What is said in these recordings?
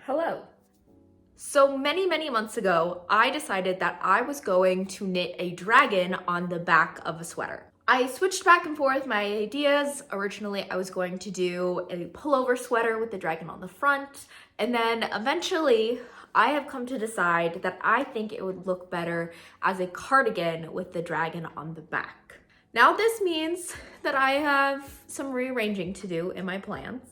Hello. So many months ago, I decided that I was going to knit a dragon on the back of a sweater. I switched back and forth my ideas. Originally, I was going to do a pullover sweater with the dragon on the front, and then eventually I have come to decide that I think it would look better as a cardigan with the dragon on the back. Now this means that I have some rearranging to do in my plans.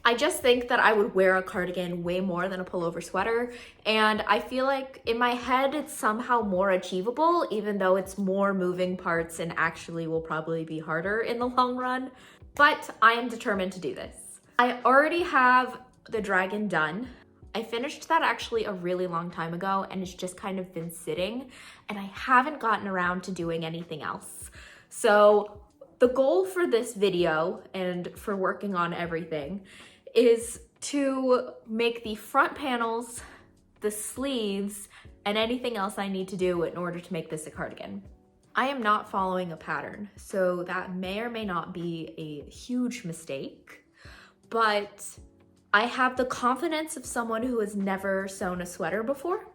I just think that I would wear a cardigan way more than a pullover sweater, and I feel like in my head it's somehow more achievable, even though it's more moving parts and actually will probably be harder in the long run. But I am determined to do this. I already have the dragon done. I finished that actually a really long time ago, and it's just kind of been sitting, and I haven't gotten around to doing anything else. So the goal for this video and for working on everything is to make the front panels, the sleeves, and anything else I need to do in order to make this a cardigan. I am not following a pattern, so that may or may not be a huge mistake, but I have the confidence of someone who has never sewn a sweater before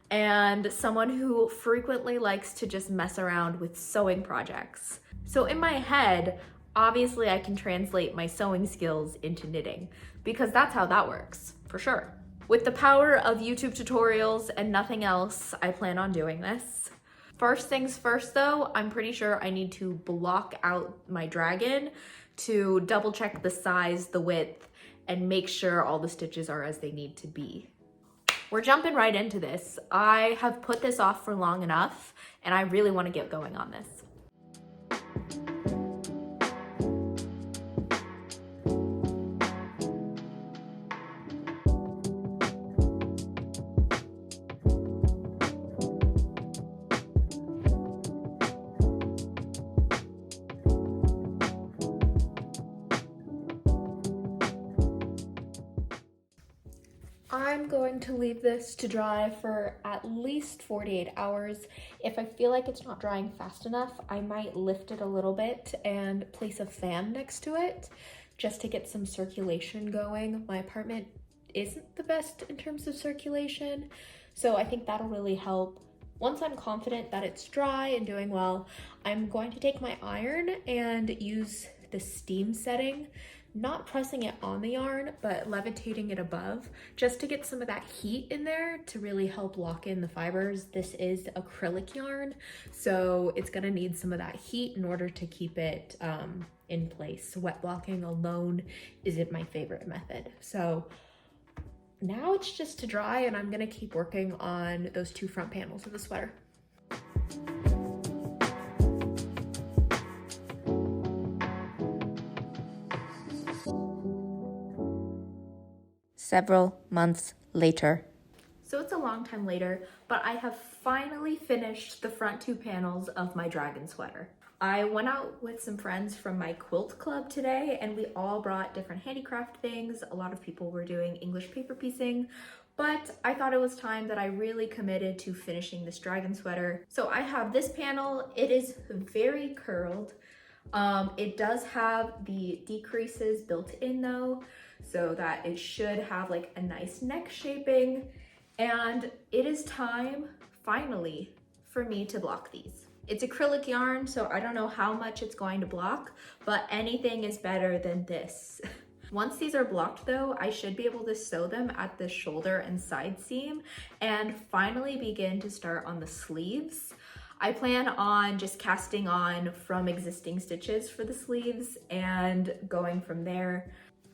and someone who frequently likes to just mess around with sewing projects. So in my head, obviously I can translate my sewing skills into knitting because that's how that works, for sure. With the power of YouTube tutorials and nothing else, I plan on doing this. First things first though, I'm pretty sure I need to block out my dragon to double check the size, the width, and make sure all the stitches are as they need to be. We're jumping right into this. I have put this off for long enough and I really want to get going on this. I'm going to leave this to dry for at least 48 hours. If I feel like it's not drying fast enough, I might lift it a little bit and place a fan next to it just to get some circulation going. My apartment isn't the best in terms of circulation, so I think that'll really help. Once I'm confident that it's dry and doing well, I'm going to take my iron and use the steam setting, not pressing it on the yarn, but levitating it above, just to get some of that heat in there to really help lock in the fibers. This is acrylic yarn, so it's gonna need some of that heat in order to keep it in place. Wet blocking alone isn't my favorite method. So now it's just to dry, and I'm gonna keep working on those two front panels of the sweater. Several months later. So it's a long time later, but I have finally finished the front two panels of my dragon sweater. I went out with some friends from my quilt club today, and we all brought different handicraft things. A lot of people were doing English paper piecing, but I thought it was time that I really committed to finishing this dragon sweater. So I have this panel. It is very curled. It does have the decreases built in though, so that it should have like a nice neck shaping. And it is time, finally, for me to block these. It's acrylic yarn, so I don't know how much it's going to block, but anything is better than this. Once these are blocked though, I should be able to sew them at the shoulder and side seam and finally begin to start on the sleeves. I plan on just casting on from existing stitches for the sleeves and going from there.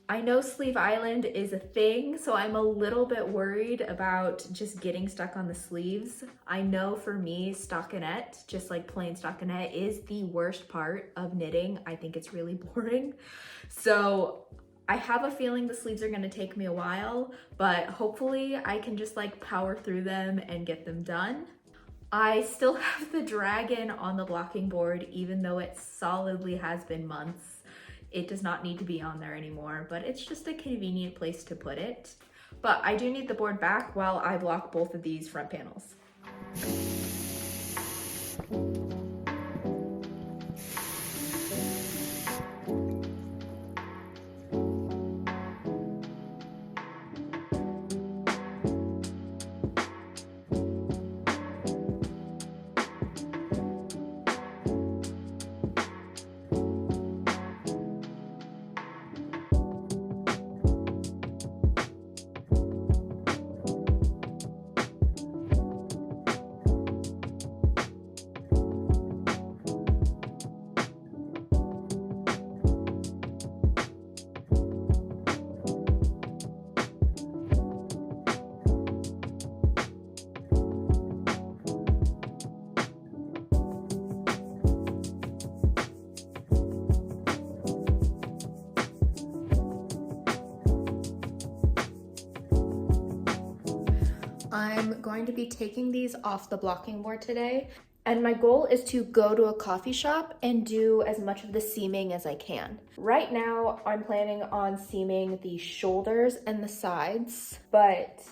I know Sleeve Island is a thing, so I'm a little bit worried about just getting stuck on the sleeves. I know for me, stockinette, just like plain stockinette, is the worst part of knitting. I think it's really boring. So I have a feeling the sleeves are gonna take me a while, but hopefully I can just like power through them and get them done. I still have the dragon on the blocking board, even though it solidly has been months. It does not need to be on there anymore, but it's just a convenient place to put it. But I do need the board back while I block both of these front panels. I'm going to be taking these off the blocking board today, and my goal is to go to a coffee shop and do as much of the seaming as I can. Right now, I'm planning on seaming the shoulders and the sides, but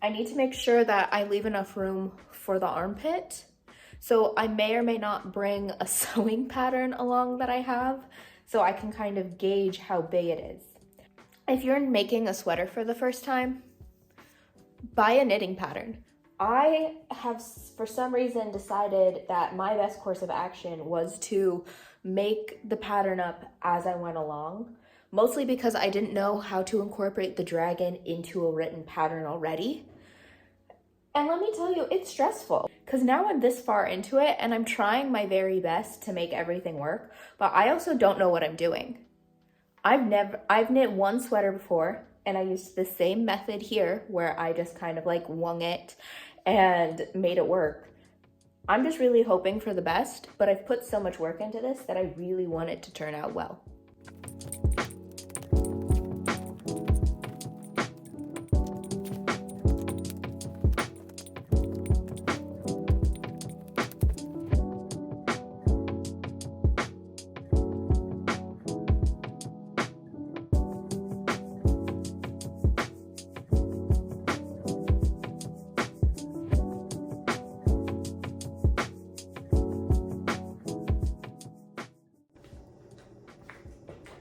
I need to make sure that I leave enough room for the armpit. So I may or may not bring a sewing pattern along that I have, so I can kind of gauge how big it is. If you're making a sweater for the first time, buy a knitting pattern. I have, for some reason, decided that my best course of action was to make the pattern up as I went along, mostly because I didn't know how to incorporate the dragon into a written pattern already. And let me tell you, it's stressful because now I'm this far into it and I'm trying my very best to make everything work, but I also don't know what I'm doing. I've knit one sweater before and I used the same method here where I just kind of like wung it and made it work. I'm just really hoping for the best, but I've put so much work into this that I really want it to turn out well.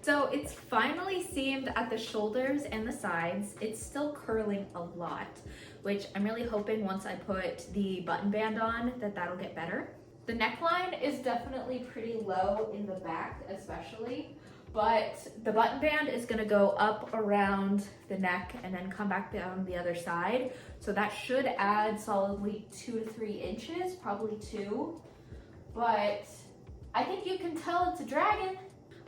So it's finally seamed at the shoulders and the sides. It's still curling a lot, which I'm really hoping once I put the button band on that that'll get better. The neckline is definitely pretty low in the back especially, but the button band is gonna go up around the neck and then come back down the other side. So that should add solidly 2 to 3 inches, probably 2, but I think you can tell it's a dragon.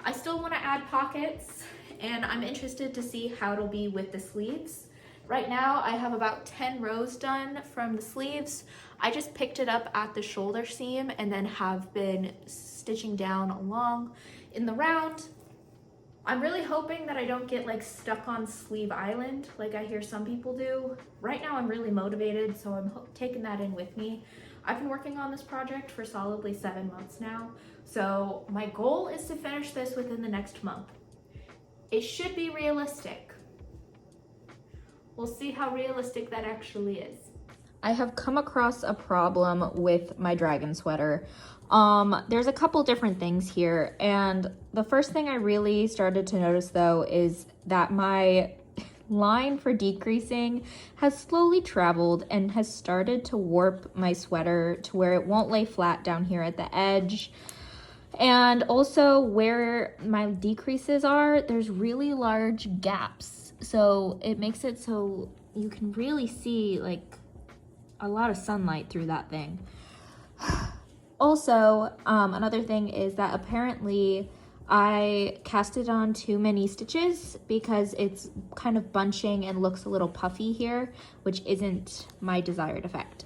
I still want to add pockets and I'm interested to see how it'll be with the sleeves. Right now I have about 10 rows done from the sleeves. I just picked it up at the shoulder seam and then have been stitching down along in the round. I'm really hoping that I don't get like stuck on sleeve island like I hear some people do. Right now I'm really motivated, so I'm taking that in with me. I've been working on this project for solidly 7 months now, so my goal is to finish this within the next month. It should be realistic. We'll see how realistic that actually is. I have come across a problem with my dragon sweater. There's a couple different things here, and the first thing I really started to notice though is that my line for decreasing has slowly traveled and has started to warp my sweater to where it won't lay flat down here at the edge. And also where my decreases are, there's really large gaps. So it makes it so you can really see like a lot of sunlight through that thing. Also, another thing is that apparently I casted on too many stitches because it's kind of bunching and looks a little puffy here, which isn't my desired effect.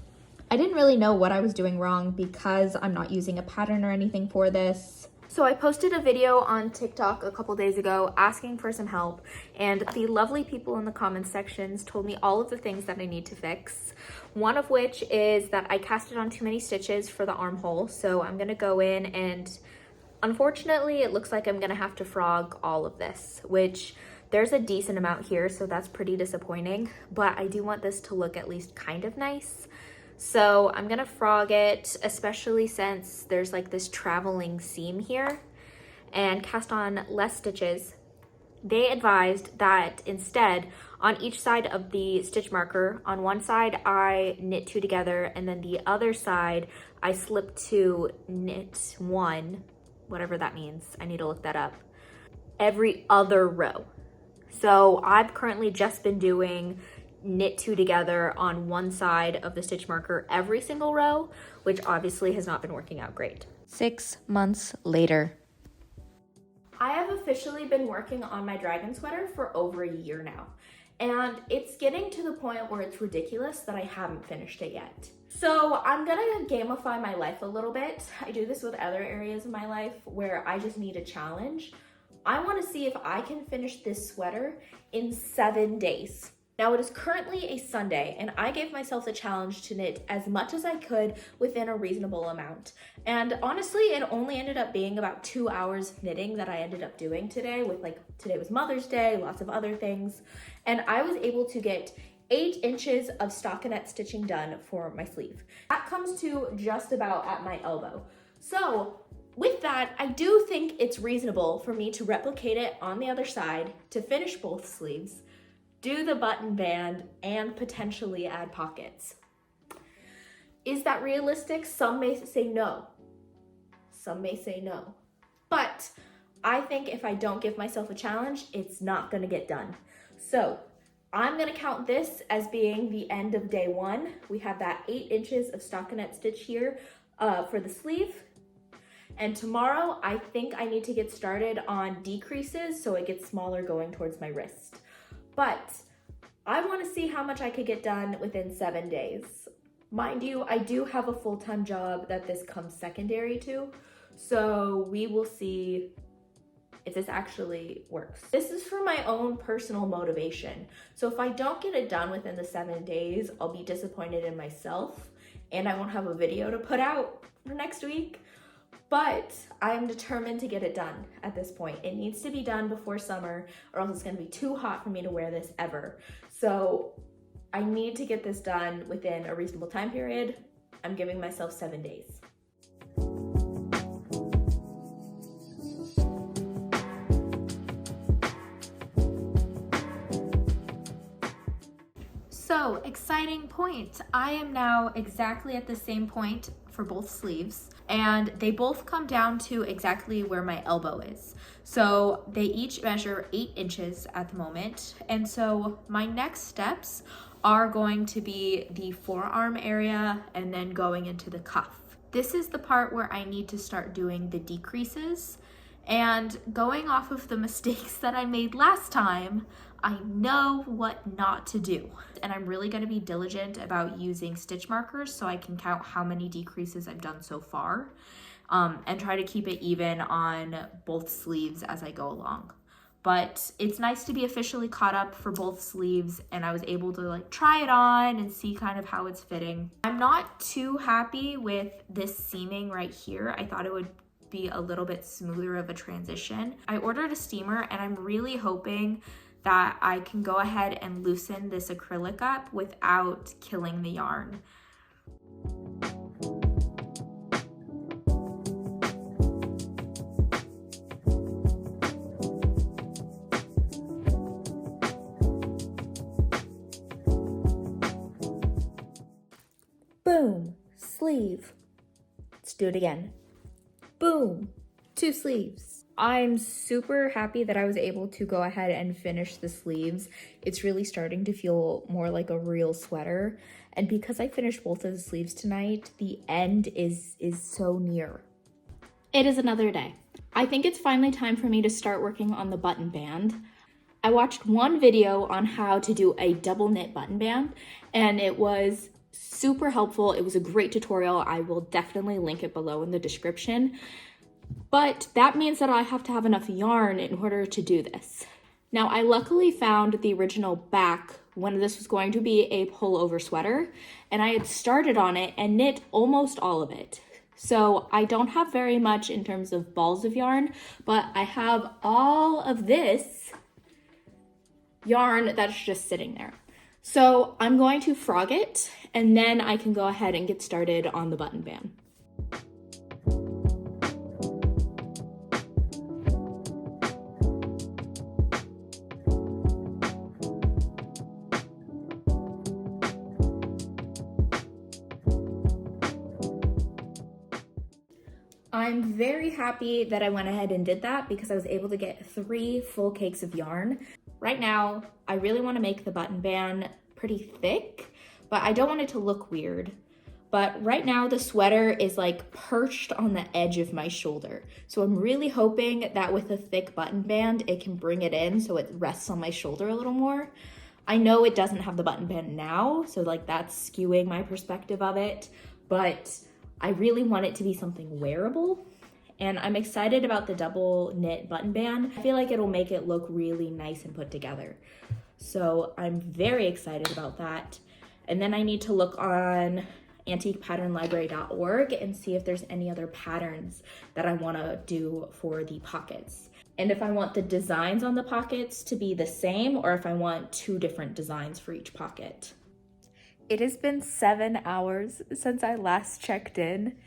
I didn't really know what I was doing wrong because I'm not using a pattern or anything for this. So I posted a video on TikTok a couple days ago asking for some help, and the lovely people in the comments sections told me all of the things that I need to fix. One of which is that I casted on too many stitches for the armhole, so I'm gonna go in and unfortunately it looks like I'm gonna have to frog all of this, which there's a decent amount here, so that's pretty disappointing, but I do want this to look at least kind of nice. So I'm gonna frog it, especially since there's like this traveling seam here, and cast on less stitches. They advised that instead, on each side of the stitch marker, on one side I knit 2 together, and then the other side I slip 2, knit 1, whatever that means, I need to look that up, every other row. So I've currently just been doing knit 2 together on one side of the stitch marker every single row, which obviously has not been working out great. 6 months later. I have officially been working on my dragon sweater for over a year now, and it's getting to the point where it's ridiculous that I haven't finished it yet. So I'm gonna gamify my life a little bit. I do this with other areas of my life where I just need a challenge. I wanna see if I can finish this sweater in 7 days. Now it is currently a Sunday and I gave myself the challenge to knit as much as I could within a reasonable amount. And honestly, it only ended up being about 2 hours knitting that I ended up doing today today was Mother's Day, lots of other things. And I was able to get 8 inches of stockinette stitching done for my sleeve. That comes to just about at my elbow. So with that, I do think it's reasonable for me to replicate it on the other side to finish both sleeves, do the button band, and potentially add pockets. Is that realistic? Some may say no. Some may say no. But I think if I don't give myself a challenge, it's not gonna get done. So I'm gonna count this as being the end of day 1. We have that 8 inches of stockinette stitch here for the sleeve. And tomorrow, I think I need to get started on decreases so it gets smaller going towards my wrist. But I want to see how much I could get done within 7 days. Mind you, I do have a full-time job that this comes secondary to, so we will see if this actually works. This is for my own personal motivation. So if I don't get it done within the 7 days, I'll be disappointed in myself and I won't have a video to put out for next week. But I am determined to get it done at this point. It needs to be done before summer or else it's gonna be too hot for me to wear this ever. So I need to get this done within a reasonable time period. I'm giving myself 7 days. So, exciting point. I am now exactly at the same point for both sleeves, and they both come down to exactly where my elbow is. So they each measure 8 inches at the moment. And so my next steps are going to be the forearm area and then going into the cuff. This is the part where I need to start doing the decreases. And going off of the mistakes that I made last time, I know what not to do. And I'm really going to be diligent about using stitch markers so I can count how many decreases I've done so far, and try to keep it even on both sleeves as I go along. But it's nice to be officially caught up for both sleeves, and I was able to try it on and see kind of how it's fitting. I'm not too happy with this seaming right here. I thought it would be a little bit smoother of a transition. I ordered a steamer and I'm really hoping that I can go ahead and loosen this acrylic up without killing the yarn. Boom, sleeve. Let's do it again. Boom, 2 sleeves. I'm super happy that I was able to go ahead and finish the sleeves. It's really starting to feel more like a real sweater. And because I finished both of the sleeves tonight, the end is so near. It is another day. I think it's finally time for me to start working on the button band. I watched one video on how to do a double knit button band, and it was super helpful. It was a great tutorial. I will definitely link it below in the description. But that means that I have to have enough yarn in order to do this. Now, I luckily found the original back when this was going to be a pullover sweater, and I had started on it and knit almost all of it. So I don't have very much in terms of balls of yarn, but I have all of this yarn that's just sitting there. So I'm going to frog it, and then I can go ahead and get started on the button band. I'm very happy that I went ahead and did that because I was able to get 3 full cakes of yarn. Right now, I really want to make the button band pretty thick, but I don't want it to look weird. But right now the sweater is perched on the edge of my shoulder. So I'm really hoping that with a thick button band, it can bring it in so it rests on my shoulder a little more. I know it doesn't have the button band now, so that's skewing my perspective of it, but I really want it to be something wearable. And I'm excited about the double knit button band. I feel like it'll make it look really nice and put together. So I'm very excited about that. And then I need to look on antiquepatternlibrary.org and see if there's any other patterns that I want to do for the pockets. And if I want the designs on the pockets to be the same, or if I want 2 different designs for each pocket. It has been 7 hours since I last checked in,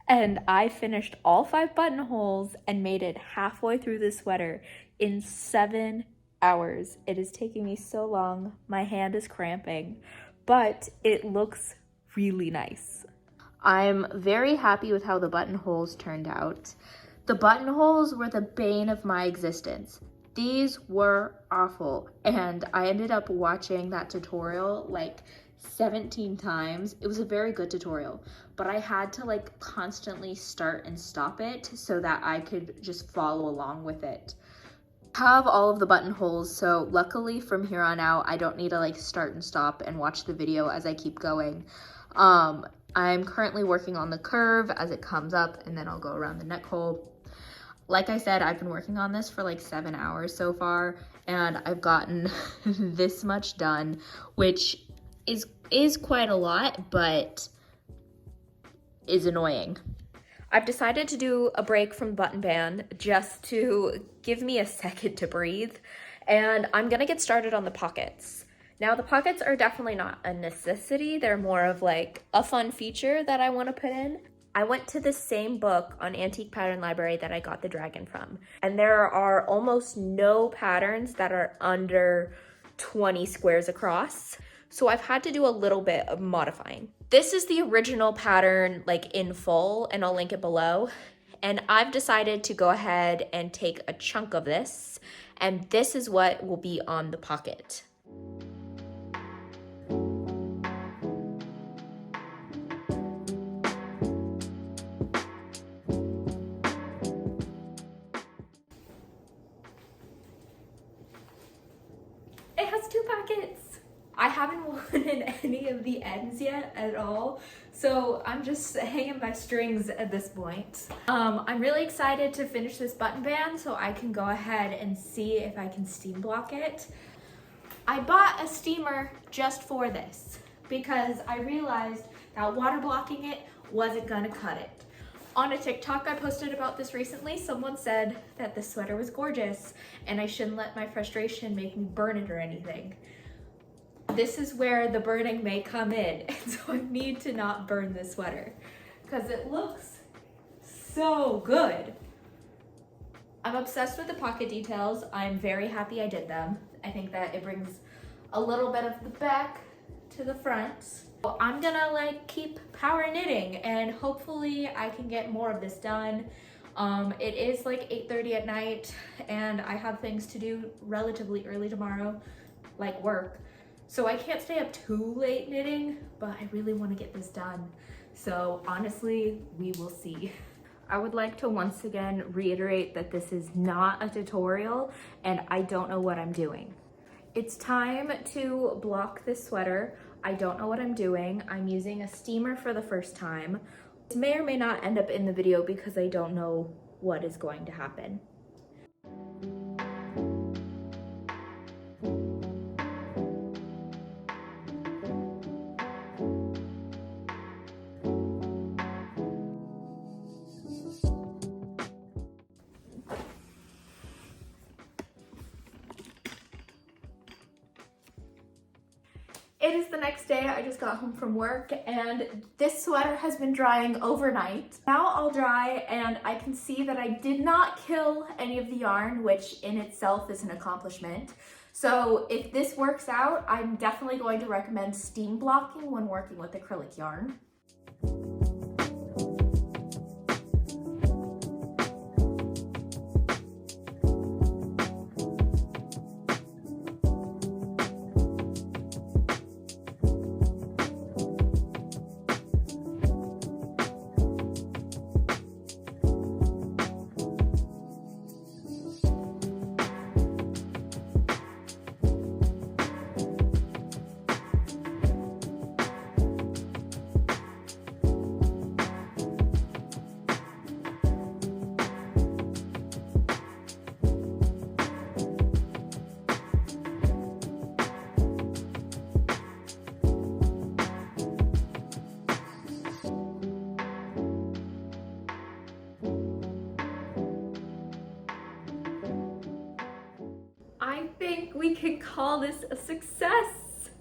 and I finished all 5 buttonholes and made it halfway through the sweater in 7 hours. It is taking me so long. My hand is cramping, but it looks really nice. I'm very happy with how the buttonholes turned out. The buttonholes were the bane of my existence. These were awful, and I ended up watching that tutorial like 17 times. It was a very good tutorial, but I had to like constantly start and stop it so that I could just follow along with it. I have all of the buttonholes, so luckily from here on out I don't need to like start and stop and watch the video as I keep going. I'm currently working on the curve as it comes up, and then I'll go around the neck hole. Like I said, I've been working on this for like 7 hours so far, and I've gotten this much done, which is quite a lot, but is annoying. I've decided to do a break from the button band just to give me a second to breathe, and I'm gonna get started on the pockets. Now, the pockets are definitely not a necessity. They're more of like a fun feature that I want to put in. I went to the same book on Antique Pattern Library that I got the dragon from, and there are almost no patterns that are under 20 squares across. So I've had to do a little bit of modifying. This is the original pattern like in full, and I'll link it below. And I've decided to go ahead and take a chunk of this, and this is what will be on the pocket. It has 2 pockets. I haven't woven any of the ends yet at all, so I'm just hanging my strings at this point. I'm really excited to finish this button band so I can go ahead and see if I can steam block it. I bought a steamer just for this because I realized that water blocking it wasn't gonna cut it. On a TikTok I posted about this recently, someone said that the sweater was gorgeous and I shouldn't let my frustration make me burn it or anything. This is where the burning may come in, and so I need to not burn this sweater because it looks so good. I'm obsessed with the pocket details. I'm very happy I did them. I think that it brings a little bit of the back to the front. I'm gonna like keep power knitting, and hopefully I can get more of this done. It is like 8:30 at night and I have things to do relatively early tomorrow, like work. So I can't stay up too late knitting, but I really want to get this done. So honestly, we will see. I would like to once again reiterate that this is not a tutorial and I don't know what I'm doing. It's time to block this sweater. I don't know what I'm doing. I'm using a steamer for the first time. This may or may not end up in the video because I don't know what is going to happen. It is the next day. I just got home from work and this sweater has been drying overnight. Now I'll dry and I can see that I did not kill any of the yarn, which in itself is an accomplishment. So if this works out, I'm definitely going to recommend steam blocking when working with acrylic yarn. we can call this a success.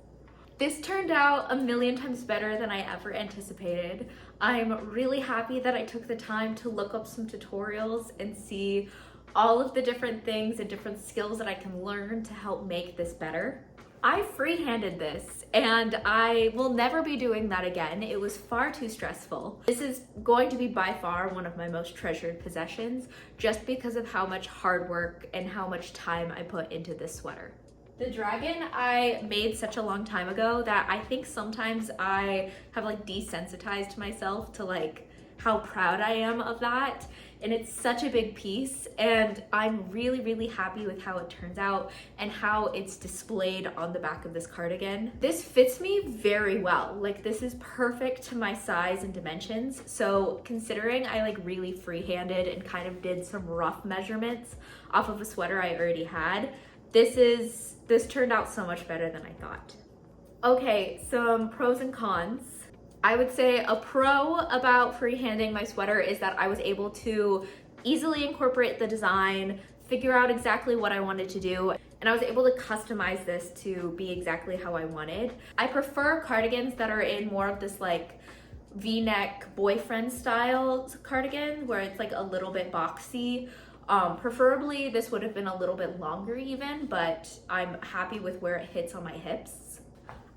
This turned out a million times better than I ever anticipated. I'm really happy that I took the time to look up some tutorials and see all of the different things and different skills that I can learn to help make this better. I freehanded this and I will never be doing that again. It was far too stressful. This is going to be by far one of my most treasured possessions just because of how much hard work and how much time I put into this sweater. The dragon I made such a long time ago that I think sometimes I have like desensitized myself to like how proud I am of that. And it's such a big piece and I'm really, really happy with how it turns out and how it's displayed on the back of this cardigan. This fits me very well. Like this is perfect to my size and dimensions. So considering I like really freehanded and kind of did some rough measurements off of a sweater I already had, this turned out so much better than I thought. Okay, some pros and cons. I would say a pro about freehanding my sweater is that I was able to easily incorporate the design, figure out exactly what I wanted to do, and I was able to customize this to be exactly how I wanted. I prefer cardigans that are in more of this like V-neck boyfriend style cardigan where it's like a little bit boxy. Preferably this would have been a little bit longer even, but I'm happy with where it hits on my hips.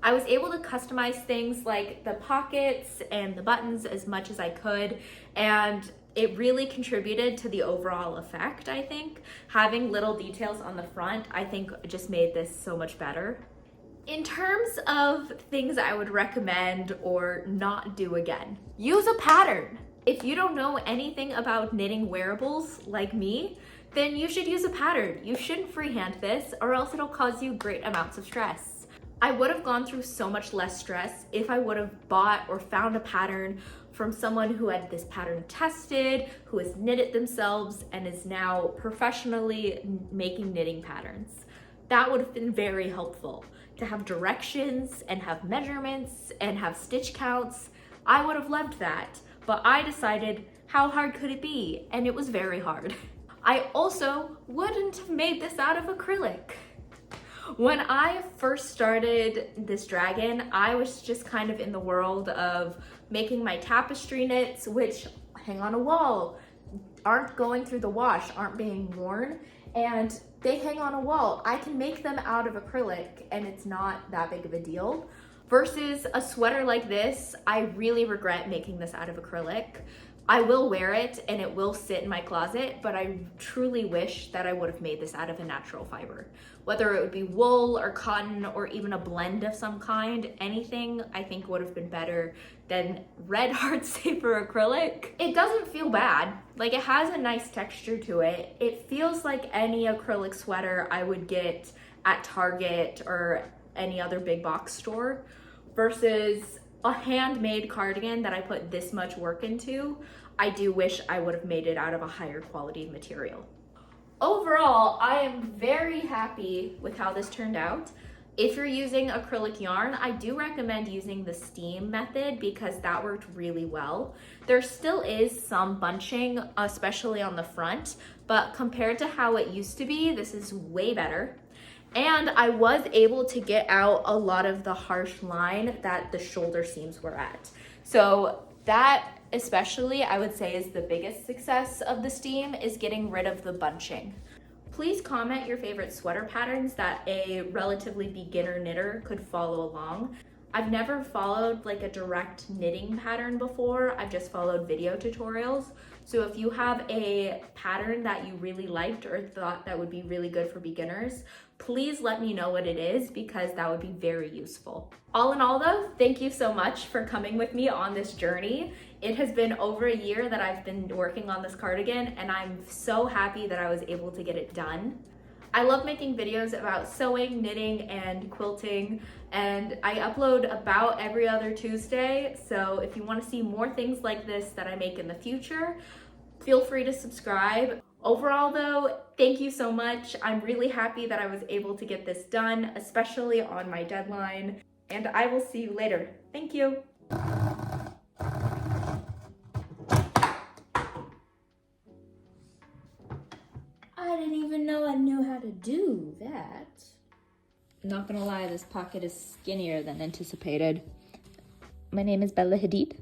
I was able to customize things like the pockets and the buttons as much as I could, and it really contributed to the overall effect, I think. Having little details on the front, I think just made this so much better. In terms of things I would recommend or not do again, use a pattern. If you don't know anything about knitting wearables like me, then you should use a pattern. You shouldn't freehand this or else it'll cause you great amounts of stress. I would have gone through so much less stress if I would have bought or found a pattern from someone who had this pattern tested, who has knit it themselves and is now professionally making knitting patterns. That would have been very helpful to have directions and have measurements and have stitch counts. I would have loved that, but I decided how hard could it be? And it was very hard. I also wouldn't have made this out of acrylic. When I first started this dragon, I was just kind of in the world of making my tapestry knits, which hang on a wall, aren't going through the wash, aren't being worn, and they hang on a wall. I can make them out of acrylic and it's not that big of a deal. Versus a sweater like this, I really regret making this out of acrylic. I will wear it and it will sit in my closet, but I truly wish that I would have made this out of a natural fiber. Whether it would be wool or cotton or even a blend of some kind, anything I think would have been better than red hard safer acrylic. It doesn't feel bad. Like it has a nice texture to it. It feels like any acrylic sweater I would get at Target or any other big box store versus a handmade cardigan that I put this much work into. I do wish I would have made it out of a higher quality material. Overall, I am very happy with how this turned out. If you're using acrylic yarn, I do recommend using the steam method because that worked really well. There still is some bunching, especially on the front, but compared to how it used to be, this is way better. And I was able to get out a lot of the harsh line that the shoulder seams were at. So that especially I would say is the biggest success of the steam, is getting rid of the bunching. Please comment your favorite sweater patterns that a relatively beginner knitter could follow along. I've never followed like a direct knitting pattern before. I've just followed video tutorials. So if you have a pattern that you really liked or thought that would be really good for beginners, please let me know what it is because that would be very useful. All in all though, thank you so much for coming with me on this journey. It has been over a year that I've been working on this cardigan and I'm so happy that I was able to get it done. I love making videos about sewing, knitting, and quilting, and I upload about every other Tuesday, so if you want to see more things like this that I make in the future, feel free to subscribe. Overall though, thank you so much. I'm really happy that I was able to get this done, especially on my deadline, and I will see you later. Thank you. I didn't even know I knew how to do that. Not gonna lie, this pocket is skinnier than anticipated. My name is Bella Hadid.